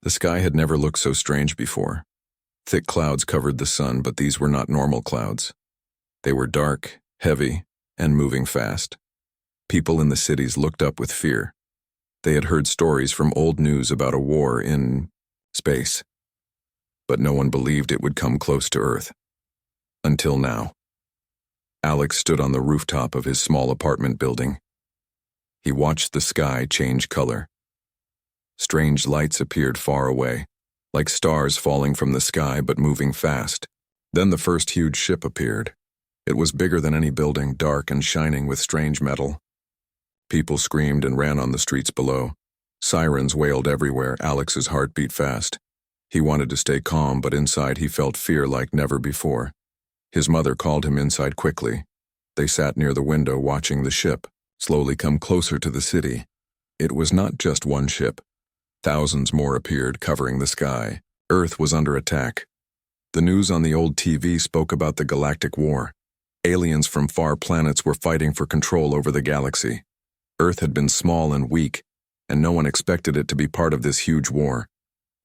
The sky had never looked so strange before. Thick clouds covered the sun, but these were not normal clouds. They were dark, heavy, and moving fast. People in the cities looked up with fear. They had heard stories from old news about a war in space, but no one believed it would come close to Earth. Until now. Alex stood on the rooftop of his small apartment building. He watched the sky change color. Strange lights appeared far away, like stars falling from the sky but moving fast. Then the first huge ship appeared. It was bigger than any building, dark and shining with strange metal. People screamed and ran on the streets below. Sirens wailed everywhere. Alex's heart beat fast. He wanted to stay calm, but inside he felt fear like never before. His mother called him inside quickly. They sat near the window watching the ship slowly come closer to the city. It was not just one ship. Thousands more appeared, covering the sky. Earth was under attack. The news on the old TV spoke about the Galactic War. Aliens from far planets were fighting for control over the galaxy. Earth had been small and weak, and no one expected it to be part of this huge war.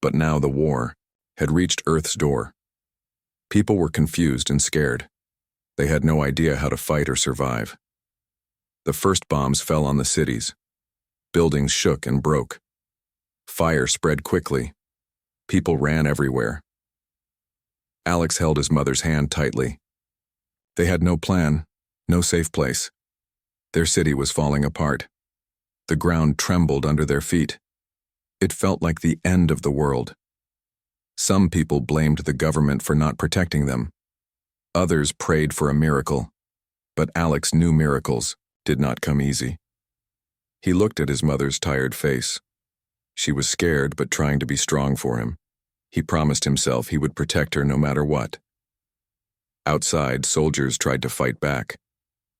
But now the war had reached Earth's door. People were confused and scared. They had no idea how to fight or survive. The first bombs fell on the cities. Buildings shook and broke. Fire spread quickly. People ran everywhere. Alex held his mother's hand tightly. They had no plan, no safe place. Their city was falling apart. The ground trembled under their feet. It felt like the end of the world. Some people blamed the government for not protecting them. Others prayed for a miracle. But Alex knew miracles did not come easy. He looked at his mother's tired face. She was scared but trying to be strong for him. He promised himself he would protect her no matter what. Outside, soldiers tried to fight back.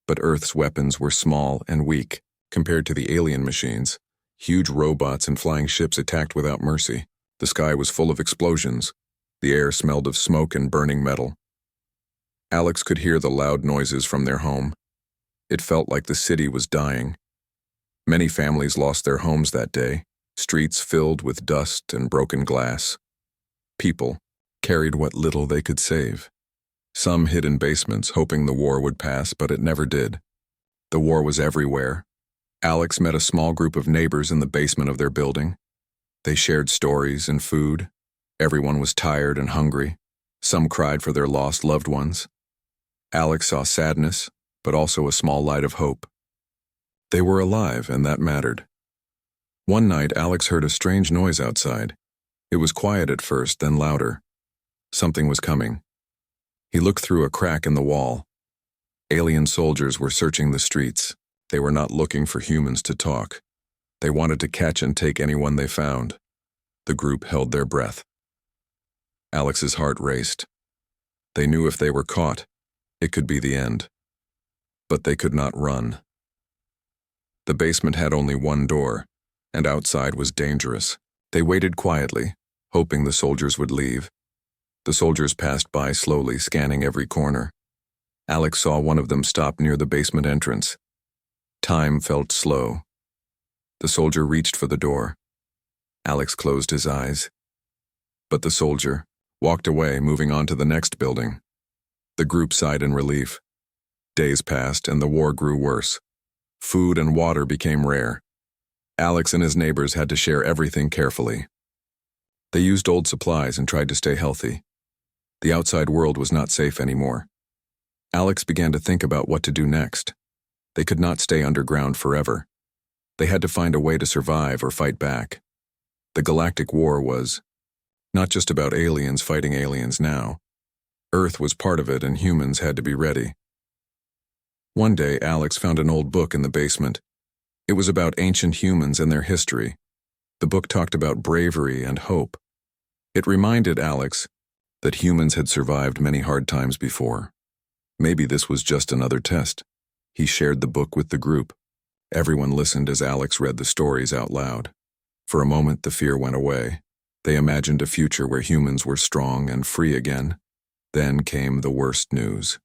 But Earth's weapons were small and weak compared to the alien machines. Huge robots and flying ships attacked without mercy. The sky was full of explosions. The air smelled of smoke and burning metal. Alex could hear the loud noises from their home. It felt like the city was dying. Many families lost their homes that day, streets filled with dust and broken glass. People carried what little they could save. Some hid in basements, hoping the war would pass, but it never did. The war was everywhere. Alex met a small group of neighbors in the basement of their building. They shared stories and food. Everyone was tired and hungry. Some cried for their lost loved ones. Alex saw sadness, but also a small light of hope. They were alive, and that mattered. One night, Alex heard a strange noise outside. It was quiet at first, then louder. Something was coming. He looked through a crack in the wall. Alien soldiers were searching the streets. They were not looking for humans to talk. They wanted to catch and take anyone they found. The group held their breath. Alex's heart raced. They knew if they were caught, it could be the end. But they could not run. The basement had only one door, and outside was dangerous. They waited quietly, hoping the soldiers would leave. The soldiers passed by slowly, scanning every corner. Alex saw one of them stop near the basement entrance. Time felt slow. The soldier reached for the door. Alex closed his eyes. But the soldier walked away, moving on to the next building. The group sighed in relief. Days passed, and the war grew worse. Food and water became rare. Alex and his neighbors had to share everything carefully. They used old supplies and tried to stay healthy. The outside world was not safe anymore. Alex began to think about what to do next. They could not stay underground forever. They had to find a way to survive or fight back. The Galactic War was not just about aliens fighting aliens now. Earth was part of it, and humans had to be ready. One day, Alex found an old book in the basement. It was about ancient humans and their history. The book talked about bravery and hope. It reminded Alex that humans had survived many hard times before. Maybe this was just another test. He shared the book with the group. Everyone listened as Alex read the stories out loud. For a moment, the fear went away. They imagined a future where humans were strong and free again. Then came the worst news.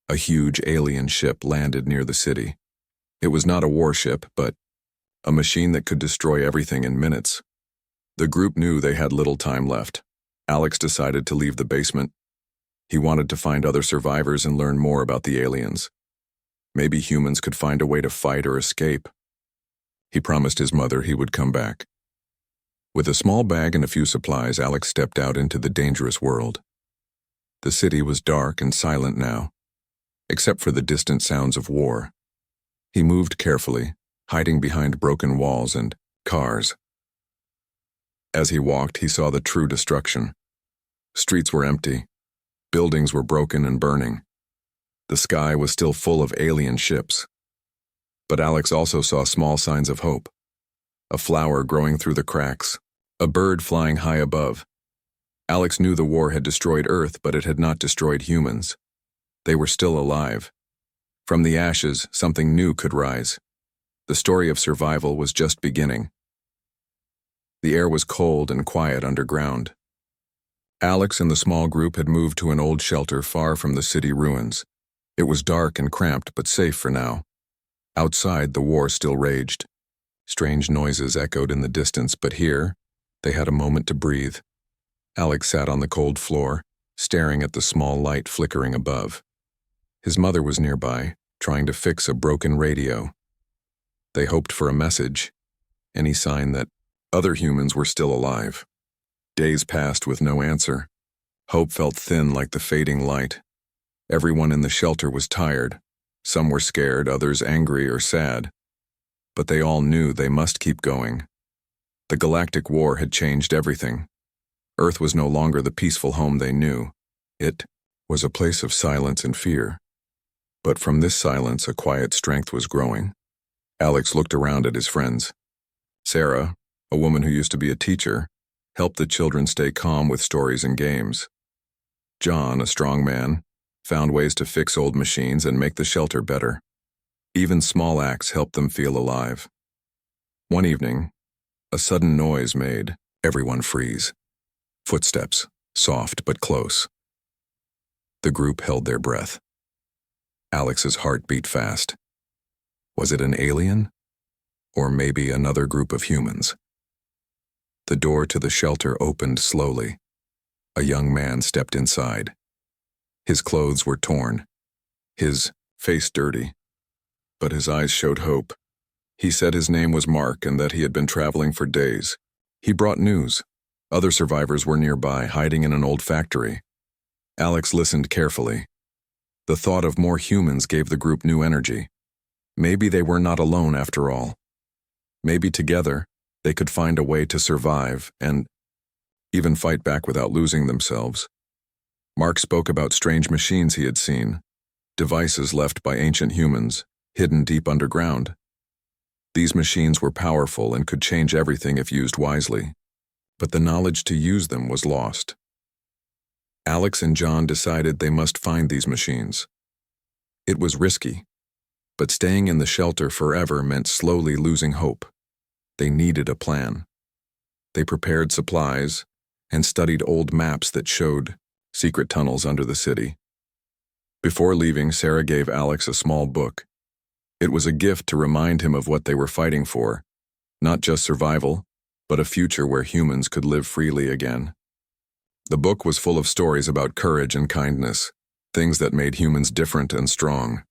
A huge alien ship landed near the city. It was not a warship, but a machine that could destroy everything in minutes. The group knew they had little time left. Alex decided to leave the basement. He wanted to find other survivors and learn more about the aliens. Maybe humans could find a way to fight or escape. He promised his mother he would come back. With a small bag and a few supplies, Alex stepped out into the dangerous world. The city was dark and silent now, except for the distant sounds of war. He moved carefully, hiding behind broken walls and cars. As he walked, he saw the true destruction. Streets were empty. Buildings were broken and burning. The sky was still full of alien ships. But Alex also saw small signs of hope. A flower growing through the cracks, a bird flying high above. Alex knew the war had destroyed Earth, but it had not destroyed humans. They were still alive. From the ashes, something new could rise. The story of survival was just beginning. The air was cold and quiet underground. Alex and the small group had moved to an old shelter far from the city ruins. It was dark and cramped, but safe for now. Outside, the war still raged. Strange noises echoed in the distance, but here, they had a moment to breathe. Alex sat on the cold floor, staring at the small light flickering above. His mother was nearby, trying to fix a broken radio. They hoped for a message, any sign that other humans were still alive. Days passed with no answer. Hope felt thin like the fading light. Everyone in the shelter was tired. Some were scared, others angry or sad. But they all knew they must keep going. The Galactic War had changed everything. Earth was no longer the peaceful home they knew. It was a place of silence and fear. But from this silence, a quiet strength was growing. Alex looked around at his friends. Sarah, a woman who used to be a teacher, helped the children stay calm with stories and games. John, a strong man, found ways to fix old machines and make the shelter better. Even small acts helped them feel alive. One evening, a sudden noise made everyone freeze. Footsteps, soft but close. The group held their breath. Alex's heart beat fast. Was it an alien? Or maybe another group of humans? The door to the shelter opened slowly. A young man stepped inside. His clothes were torn, his face dirty, but his eyes showed hope. He said his name was Mark and that he had been traveling for days. He brought news. Other survivors were nearby, hiding in an old factory. Alex listened carefully. The thought of more humans gave the group new energy. Maybe they were not alone after all. Maybe together, they could find a way to survive and even fight back without losing themselves. Mark spoke about strange machines he had seen, devices left by ancient humans, hidden deep underground. These machines were powerful and could change everything if used wisely, but the knowledge to use them was lost. Alex and John decided they must find these machines. It was risky, but staying in the shelter forever meant slowly losing hope. They needed a plan. They prepared supplies and studied old maps that showed secret tunnels under the city. Before leaving, Sarah gave Alex a small book. It was a gift to remind him of what they were fighting for, not just survival, but a future where humans could live freely again. The book was full of stories about courage and kindness, things that made humans different and strong.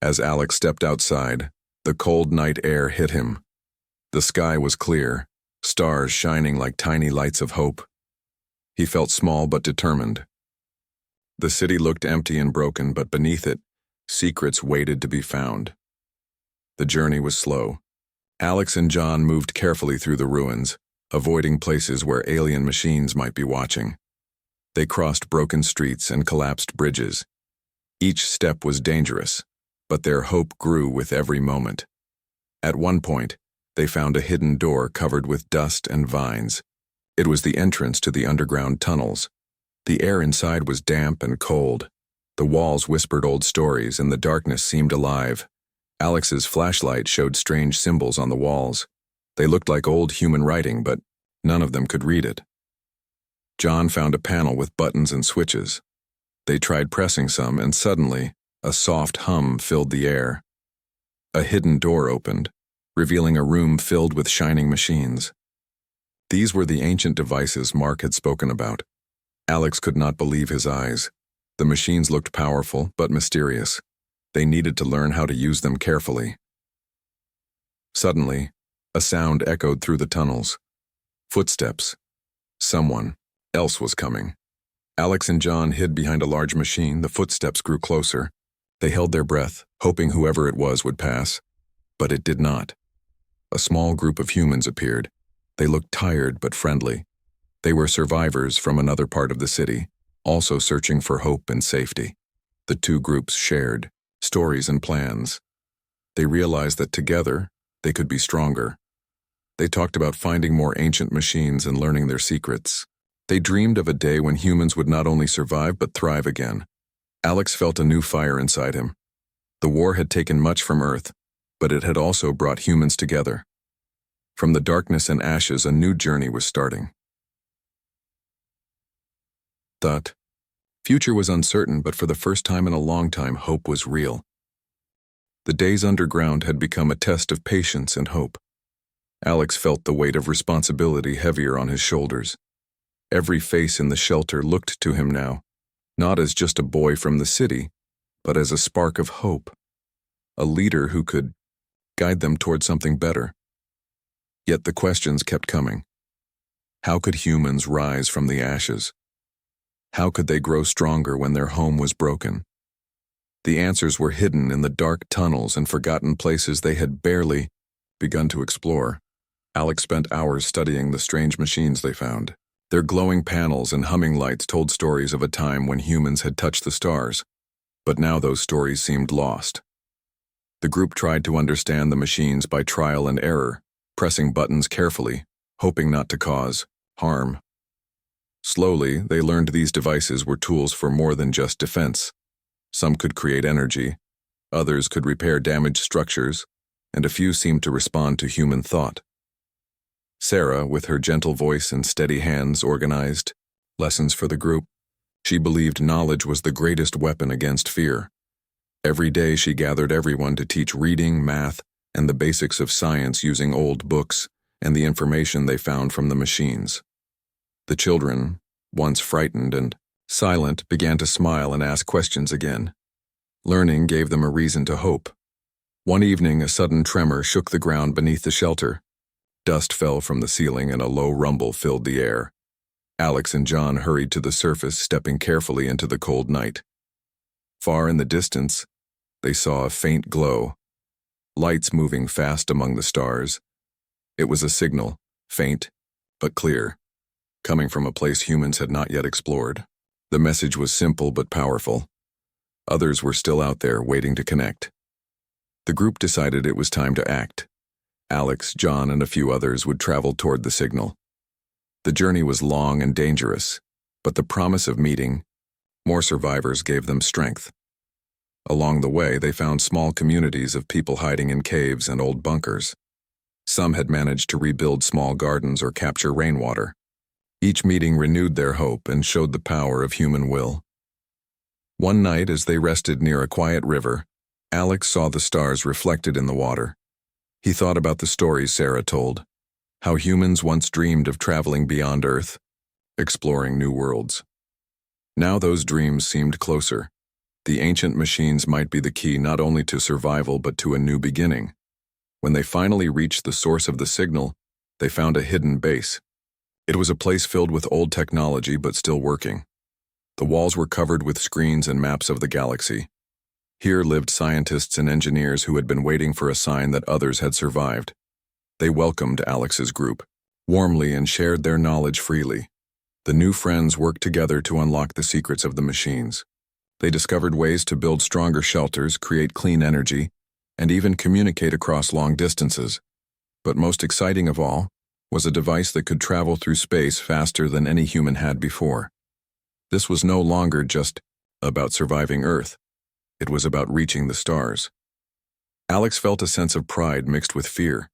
As Alex stepped outside, the cold night air hit him. The sky was clear, stars shining like tiny lights of hope. He felt small but determined. The city looked empty and broken, but beneath it, secrets waited to be found. The journey was slow. Alex and John moved carefully through the ruins, avoiding places where alien machines might be watching. They crossed broken streets and collapsed bridges. Each step was dangerous, but their hope grew with every moment. At one point, they found a hidden door covered with dust and vines. It was the entrance to the underground tunnels. The air inside was damp and cold. The walls whispered old stories and the darkness seemed alive. Alex's flashlight showed strange symbols on the walls. They looked like old human writing, but none of them could read it. John found a panel with buttons and switches. They tried pressing some, and suddenly, a soft hum filled the air. A hidden door opened, revealing a room filled with shining machines. These were the ancient devices Mark had spoken about. Alex could not believe his eyes. The machines looked powerful but mysterious. They needed to learn how to use them carefully. Suddenly, a sound echoed through the tunnels. Footsteps. Someone else was coming. Alex and John hid behind a large machine. The footsteps grew closer. They held their breath, hoping whoever it was would pass. But it did not. A small group of humans appeared. They looked tired but friendly. They were survivors from another part of the city, also searching for hope and safety. The two groups shared stories and plans. They realized that together, they could be stronger. They talked about finding more ancient machines and learning their secrets. They dreamed of a day when humans would not only survive but thrive again. Alex felt a new fire inside him. The war had taken much from Earth, but it had also brought humans together. From the darkness and ashes, a new journey was starting. The future was uncertain, but for the first time in a long time, hope was real. The days underground had become a test of patience and hope. Alex felt the weight of responsibility heavier on his shoulders. Every face in the shelter looked to him now, not as just a boy from the city, but as a spark of hope, a leader who could guide them toward something better. Yet the questions kept coming. How could humans rise from the ashes? How could they grow stronger when their home was broken? The answers were hidden in the dark tunnels and forgotten places they had barely begun to explore. Alex spent hours studying the strange machines they found. Their glowing panels and humming lights told stories of a time when humans had touched the stars, but now those stories seemed lost. The group tried to understand the machines by trial and error, pressing buttons carefully, hoping not to cause harm. Slowly, they learned these devices were tools for more than just defense. Some could create energy, others could repair damaged structures, and a few seemed to respond to human thought. Sarah, with her gentle voice and steady hands, organized lessons for the group. She believed knowledge was the greatest weapon against fear. Every day she gathered everyone to teach reading, math, and the basics of science using old books and the information they found from the machines. The children, once frightened and silent, began to smile and ask questions again. Learning gave them a reason to hope. One evening, a sudden tremor shook the ground beneath the shelter. Dust fell from the ceiling and a low rumble filled the air. Alex and John hurried to the surface, stepping carefully into the cold night. Far in the distance, they saw a faint glow, lights moving fast among the stars. It was a signal, faint but clear, coming from a place humans had not yet explored. The message was simple but powerful. Others were still out there waiting to connect. The group decided it was time to act. Alex, John, and a few others would travel toward the signal. The journey was long and dangerous, but the promise of meeting more survivors gave them strength. Along the way, they found small communities of people hiding in caves and old bunkers. Some had managed to rebuild small gardens or capture rainwater. Each meeting renewed their hope and showed the power of human will. One night, as they rested near a quiet river, Alex saw the stars reflected in the water. He thought about the stories Sarah told, how humans once dreamed of traveling beyond Earth, exploring new worlds. Now those dreams seemed closer. The ancient machines might be the key not only to survival but to a new beginning. When they finally reached the source of the signal, they found a hidden base. It was a place filled with old technology but still working. The walls were covered with screens and maps of the galaxy. Here lived scientists and engineers who had been waiting for a sign that others had survived. They welcomed Alex's group warmly and shared their knowledge freely. The new friends worked together to unlock the secrets of the machines. They discovered ways to build stronger shelters, create clean energy, and even communicate across long distances. But most exciting of all was a device that could travel through space faster than any human had before. This was no longer just about surviving Earth. It was about reaching the stars. Alex felt a sense of pride mixed with fear.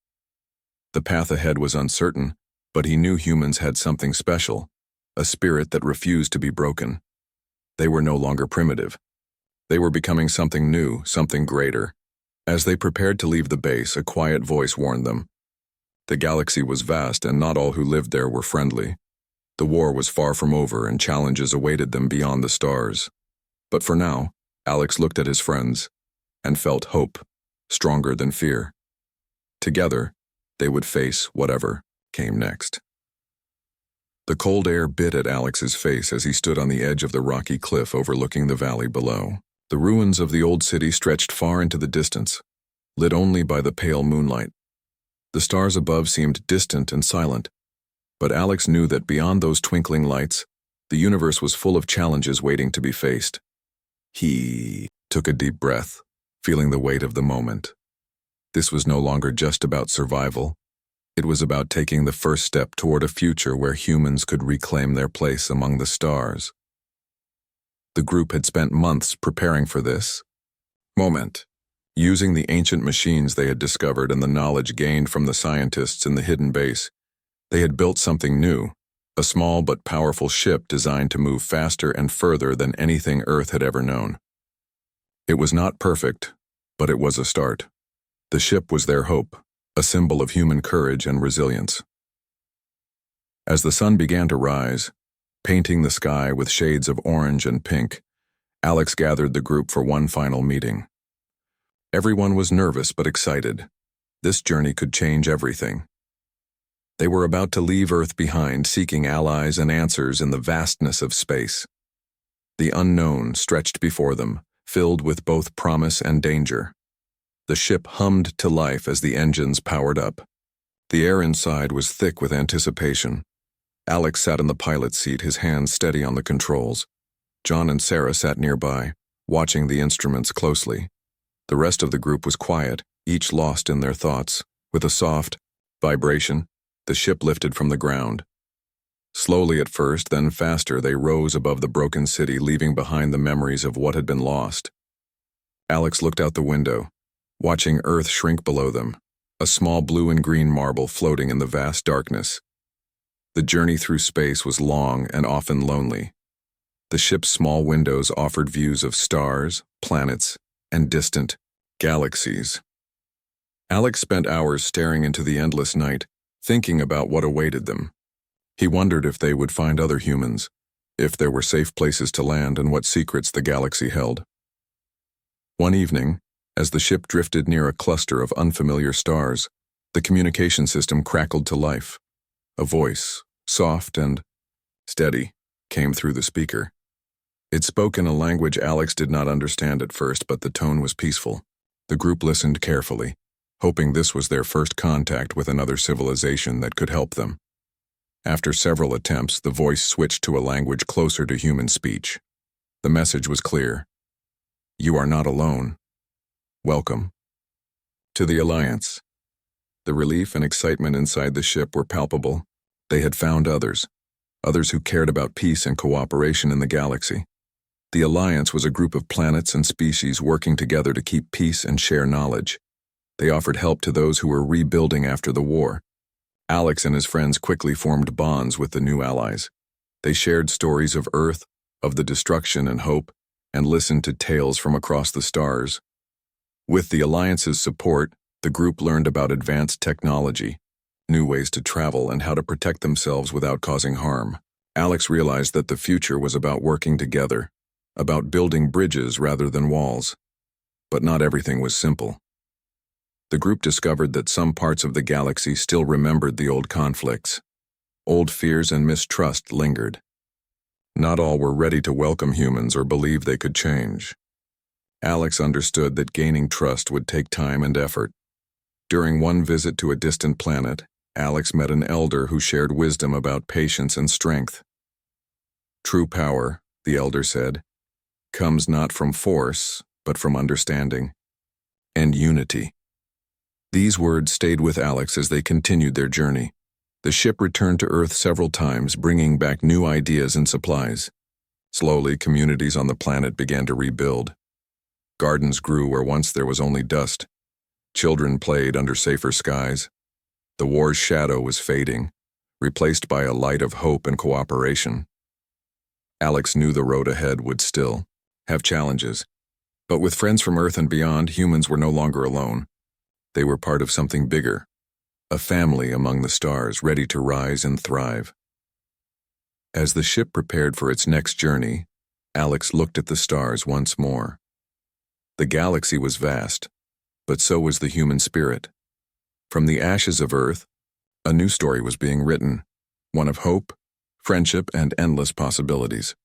The path ahead was uncertain, but he knew humans had something special, a spirit that refused to be broken. They were no longer primitive. They were becoming something new, something greater. As they prepared to leave the base, a quiet voice warned them. The galaxy was vast, and not all who lived there were friendly. The war was far from over, and challenges awaited them beyond the stars. But for now, Alex looked at his friends and felt hope, stronger than fear. Together, they would face whatever came next. The cold air bit at Alex's face as he stood on the edge of the rocky cliff overlooking the valley below. The ruins of the old city stretched far into the distance, lit only by the pale moonlight. The stars above seemed distant and silent, but Alex knew that beyond those twinkling lights, the universe was full of challenges waiting to be faced. He took a deep breath, feeling the weight of the moment. This was no longer just about survival. It was about taking the first step toward a future where humans could reclaim their place among the stars. The group had spent months preparing for this moment, using the ancient machines they had discovered and the knowledge gained from the scientists in the hidden base. They had built something new, a small but powerful ship designed to move faster and further than anything Earth had ever known. It was not perfect, but it was a start. The ship was their hope, a symbol of human courage and resilience. As the sun began to rise, painting the sky with shades of orange and pink, Alex gathered the group for one final meeting. Everyone was nervous but excited. This journey could change everything. They were about to leave Earth behind, seeking allies and answers in the vastness of space. The unknown stretched before them, filled with both promise and danger. The ship hummed to life as the engines powered up. The air inside was thick with anticipation. Alex sat in the pilot's seat, his hands steady on the controls. John and Sarah sat nearby, watching the instruments closely. The rest of the group was quiet, each lost in their thoughts. With a soft vibration, the ship lifted from the ground. Slowly at first, then faster, they rose above the broken city, leaving behind the memories of what had been lost. Alex looked out the window, watching Earth shrink below them, a small blue and green marble floating in the vast darkness. The journey through space was long and often lonely. The ship's small windows offered views of stars, planets, and distant galaxies. Alex spent hours staring into the endless night, thinking about what awaited them. He wondered if they would find other humans, if there were safe places to land, and what secrets the galaxy held. One evening, as the ship drifted near a cluster of unfamiliar stars, the communication system crackled to life. A voice, soft and steady, came through the speaker. It spoke in a language Alex did not understand at first, but the tone was peaceful. The group listened carefully, hoping this was their first contact with another civilization that could help them. After several attempts, the voice switched to a language closer to human speech. The message was clear. You are not alone. Welcome to the Alliance. The relief and excitement inside the ship were palpable. They had found others who cared about peace and cooperation in the galaxy. The Alliance was a group of planets and species working together to keep peace and share knowledge. They offered help to those who were rebuilding after the war. Alex and his friends quickly formed bonds with the new allies. They shared stories of Earth, of the destruction and hope, and listened to tales from across the stars. With the Alliance's support, the group learned about advanced technology, new ways to travel, and how to protect themselves without causing harm. Alex realized that the future was about working together, about building bridges rather than walls. But not everything was simple. The group discovered that some parts of the galaxy still remembered the old conflicts. Old fears and mistrust lingered. Not all were ready to welcome humans or believe they could change. Alex understood that gaining trust would take time and effort. During one visit to a distant planet, Alex met an elder who shared wisdom about patience and strength. True power, the elder said, comes not from force, but from understanding and unity. These words stayed with Alex as they continued their journey. The ship returned to Earth several times, bringing back new ideas and supplies. Slowly, communities on the planet began to rebuild. Gardens grew where once there was only dust. Children played under safer skies. The war's shadow was fading, replaced by a light of hope and cooperation. Alex knew the road ahead would still have challenges, but with friends from Earth and beyond, humans were no longer alone. They were part of something bigger, a family among the stars ready to rise and thrive. As the ship prepared for its next journey, Alex looked at the stars once more. The galaxy was vast, but so was the human spirit. From the ashes of Earth, a new story was being written, one of hope, friendship, and endless possibilities.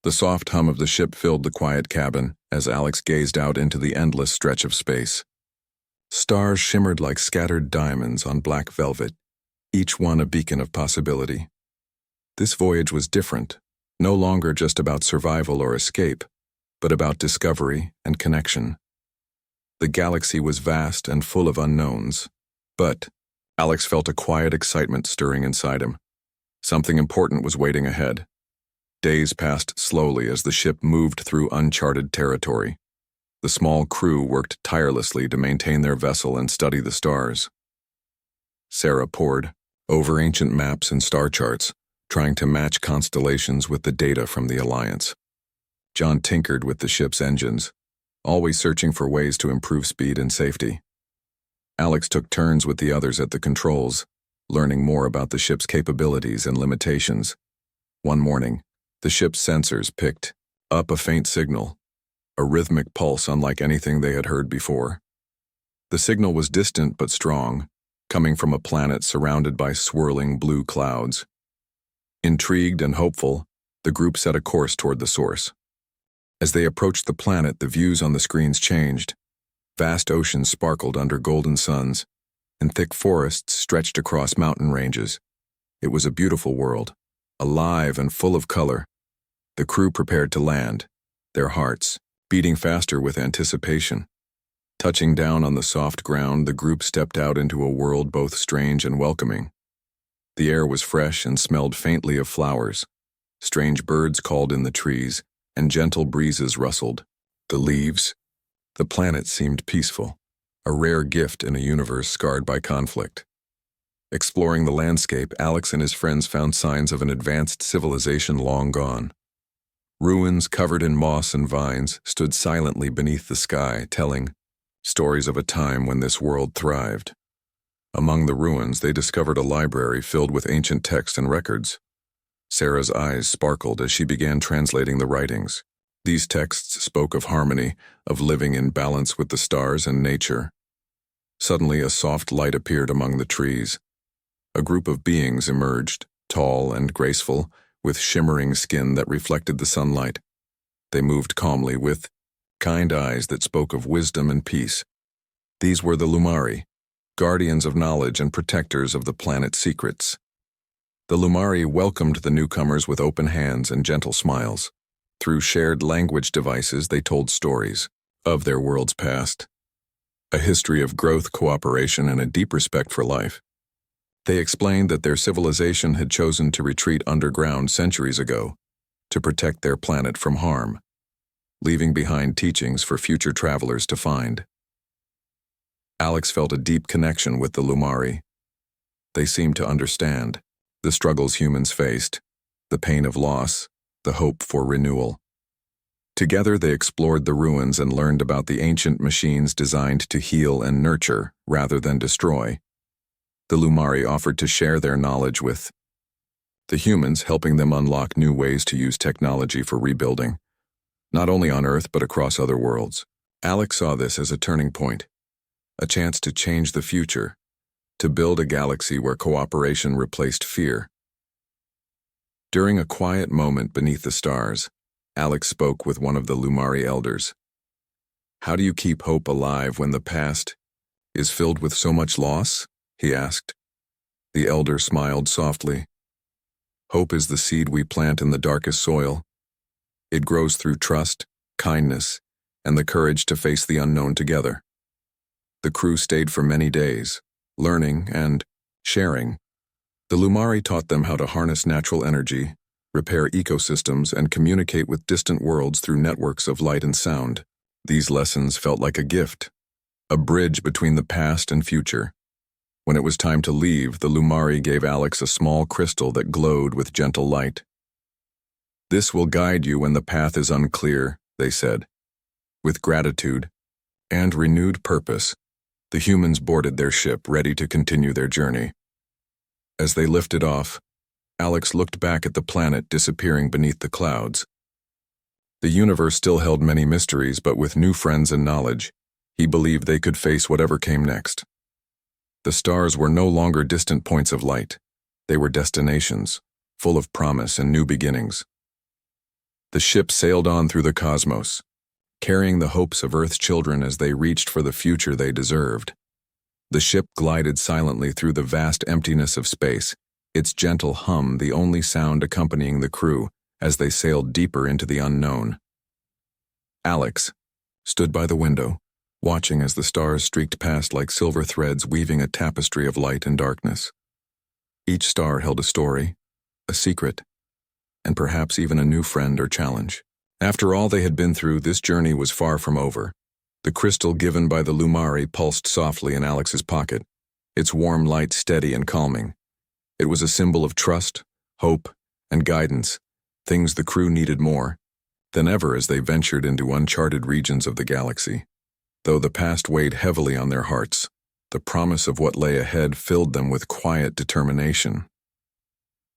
The soft hum of the ship filled the quiet cabin as Alex gazed out into the endless stretch of space. Stars shimmered like scattered diamonds on black velvet, each one a beacon of possibility. This voyage was different, no longer just about survival or escape, but about discovery and connection. The galaxy was vast and full of unknowns, but Alex felt a quiet excitement stirring inside him. Something important was waiting ahead. Days passed slowly as the ship moved through uncharted territory. The small crew worked tirelessly to maintain their vessel and study the stars. Sarah pored over ancient maps and star charts, trying to match constellations with the data from the Alliance. John tinkered with the ship's engines, always searching for ways to improve speed and safety. Alex took turns with the others at the controls, learning more about the ship's capabilities and limitations. One morning, the ship's sensors picked up a faint signal, a rhythmic pulse unlike anything they had heard before. The signal was distant but strong, coming from a planet surrounded by swirling blue clouds. Intrigued and hopeful, the group set a course toward the source. As they approached the planet, the views on the screens changed. Vast oceans sparkled under golden suns, and thick forests stretched across mountain ranges. It was a beautiful world, alive and full of color. The crew prepared to land, their hearts beating faster with anticipation. Touching down on the soft ground, the group stepped out into a world both strange and welcoming. The air was fresh and smelled faintly of flowers. Strange birds called in the trees, and gentle breezes rustled the leaves. The planet seemed peaceful, a rare gift in a universe scarred by conflict. Exploring the landscape, Alex and his friends found signs of an advanced civilization long gone. Ruins covered in moss and vines stood silently beneath the sky, telling stories of a time when this world thrived. Among the ruins, they discovered a library filled with ancient texts and records. Sarah's eyes sparkled as she began translating the writings. These texts spoke of harmony, of living in balance with the stars and nature. Suddenly, a soft light appeared among the trees. A group of beings emerged, tall and graceful, with shimmering skin that reflected the sunlight. They moved calmly, with kind eyes that spoke of wisdom and peace. These were the Lumari, guardians of knowledge and protectors of the planet's secrets. The Lumari welcomed the newcomers with open hands and gentle smiles. Through shared language devices, they told stories of their world's past, a history of growth, cooperation, and a deep respect for life. They explained that their civilization had chosen to retreat underground centuries ago to protect their planet from harm, leaving behind teachings for future travelers to find. Alex felt a deep connection with the Lumari. They seemed to understand the struggles humans faced, the pain of loss, the hope for renewal. Together they explored the ruins and learned about the ancient machines designed to heal and nurture rather than destroy. The Lumari offered to share their knowledge with the humans, helping them unlock new ways to use technology for rebuilding, not only on Earth but across other worlds. Alex saw this as a turning point, a chance to change the future, to build a galaxy where cooperation replaced fear. During a quiet moment beneath the stars, Alex spoke with one of the Lumari elders. "How do you keep hope alive when the past is filled with so much loss?" he asked. The elder smiled softly. "Hope is the seed we plant in the darkest soil. It grows through trust, kindness, and the courage to face the unknown together." The crew stayed for many days, learning and sharing. The Lumari taught them how to harness natural energy, repair ecosystems, and communicate with distant worlds through networks of light and sound. These lessons felt like a gift, a bridge between the past and future. When it was time to leave, the Lumari gave Alex a small crystal that glowed with gentle light. "This will guide you when the path is unclear," they said. With gratitude and renewed purpose, The humans boarded their ship, ready to continue their journey. As they lifted off, Alex looked back at the planet disappearing beneath the clouds. The universe still held many mysteries, but with new friends and knowledge, he believed they could face whatever came next. The stars were no longer distant points of light. They were destinations, full of promise and new beginnings. The ship sailed on through the cosmos, carrying the hopes of Earth's children as they reached for the future they deserved. The ship glided silently through the vast emptiness of space, its gentle hum the only sound accompanying the crew as they sailed deeper into the unknown. Alex stood by the window, watching as the stars streaked past like silver threads weaving a tapestry of light and darkness. Each star held a story, a secret, and perhaps even a new friend or challenge. After all they had been through, this journey was far from over. The crystal given by the Lumari pulsed softly in Alex's pocket, its warm light steady and calming. It was a symbol of trust, hope, and guidance, things the crew needed more than ever as they ventured into uncharted regions of the galaxy. Though the past weighed heavily on their hearts, the promise of what lay ahead filled them with quiet determination.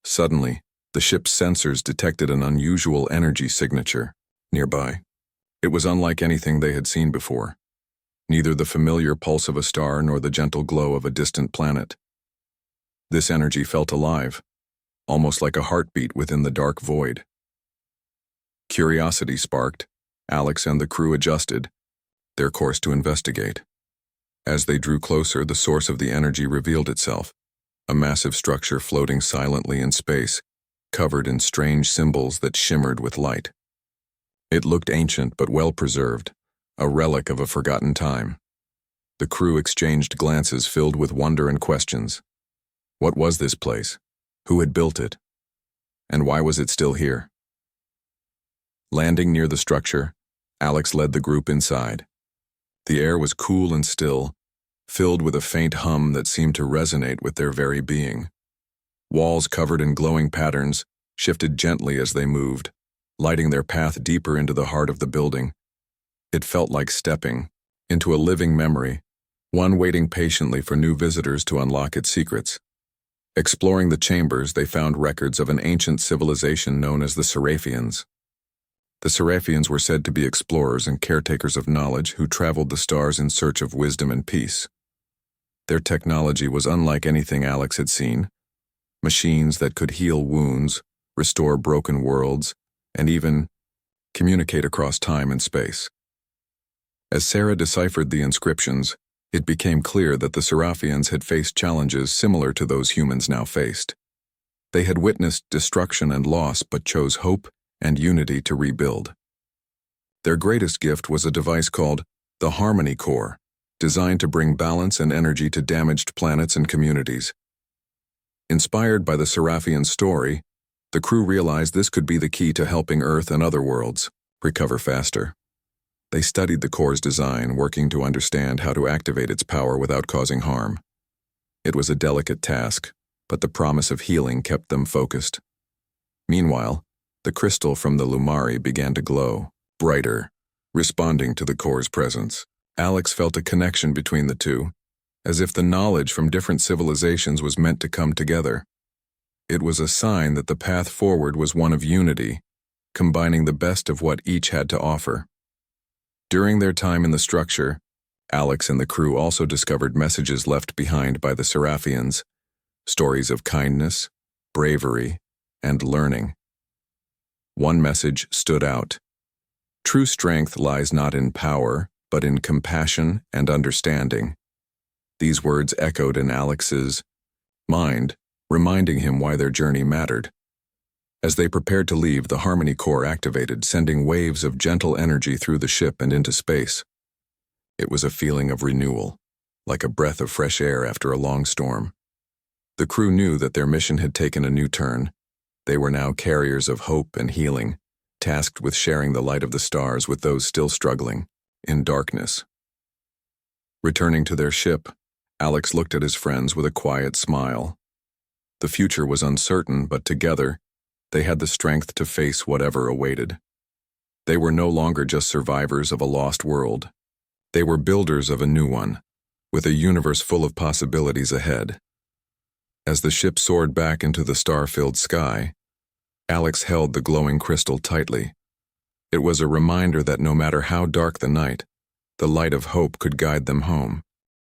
Suddenly, the ship's sensors detected an unusual energy signature nearby. It was unlike anything they had seen before, neither the familiar pulse of a star nor the gentle glow of a distant planet. This energy felt alive, almost like a heartbeat within the dark void. Curiosity sparked. Alex and the crew adjusted their course to investigate. As they drew closer, the source of the energy revealed itself, a massive structure floating silently in space, covered in strange symbols that shimmered with light. It looked ancient but well-preserved, a relic of a forgotten time. The crew exchanged glances filled with wonder and questions. What was this place? Who had built it? And why was it still here? Landing near the structure, Alex led the group inside. The air was cool and still, filled with a faint hum that seemed to resonate with their very being. Walls covered in glowing patterns shifted gently as they moved, lighting their path deeper into the heart of the building. It felt like stepping into a living memory, one waiting patiently for new visitors to unlock its secrets. Exploring the chambers, they found records of an ancient civilization known as the Seraphians. The Seraphians were said to be explorers and caretakers of knowledge who traveled the stars in search of wisdom and peace. Their technology was unlike anything Alex had seen. Machines that could heal wounds, restore broken worlds, and even communicate across time and space. As Sarah deciphered the inscriptions, it became clear that the Seraphians had faced challenges similar to those humans now faced. They had witnessed destruction and loss but chose hope and unity to rebuild. Their greatest gift was a device called the Harmony Core, designed to bring balance and energy to damaged planets and communities. Inspired by the Seraphian story, the crew realized this could be the key to helping Earth and other worlds recover faster. They studied the core's design, working to understand how to activate its power without causing harm. It was a delicate task, but the promise of healing kept them focused. Meanwhile, the crystal from the Lumari began to glow, brighter, responding to the core's presence. Alex felt a connection between the two, as if the knowledge from different civilizations was meant to come together. It was a sign that the path forward was one of unity, combining the best of what each had to offer. During their time in the structure, Alex and the crew also discovered messages left behind by the Seraphians, stories of kindness, bravery, and learning. One message stood out. True strength lies not in power, but in compassion and understanding. These words echoed in Alex's mind, reminding him why their journey mattered. As they prepared to leave, the Harmony Core activated, sending waves of gentle energy through the ship and into space. It was a feeling of renewal, like a breath of fresh air after a long storm. The crew knew that their mission had taken a new turn. They were now carriers of hope and healing, tasked with sharing the light of the stars with those still struggling in darkness. Returning to their ship, Alex looked at his friends with a quiet smile. The future was uncertain, but together, they had the strength to face whatever awaited. They were no longer just survivors of a lost world. They were builders of a new one, with a universe full of possibilities ahead. As the ship soared back into the star-filled sky, Alex held the glowing crystal tightly. It was a reminder that no matter how dark the night, the light of hope could guide them home.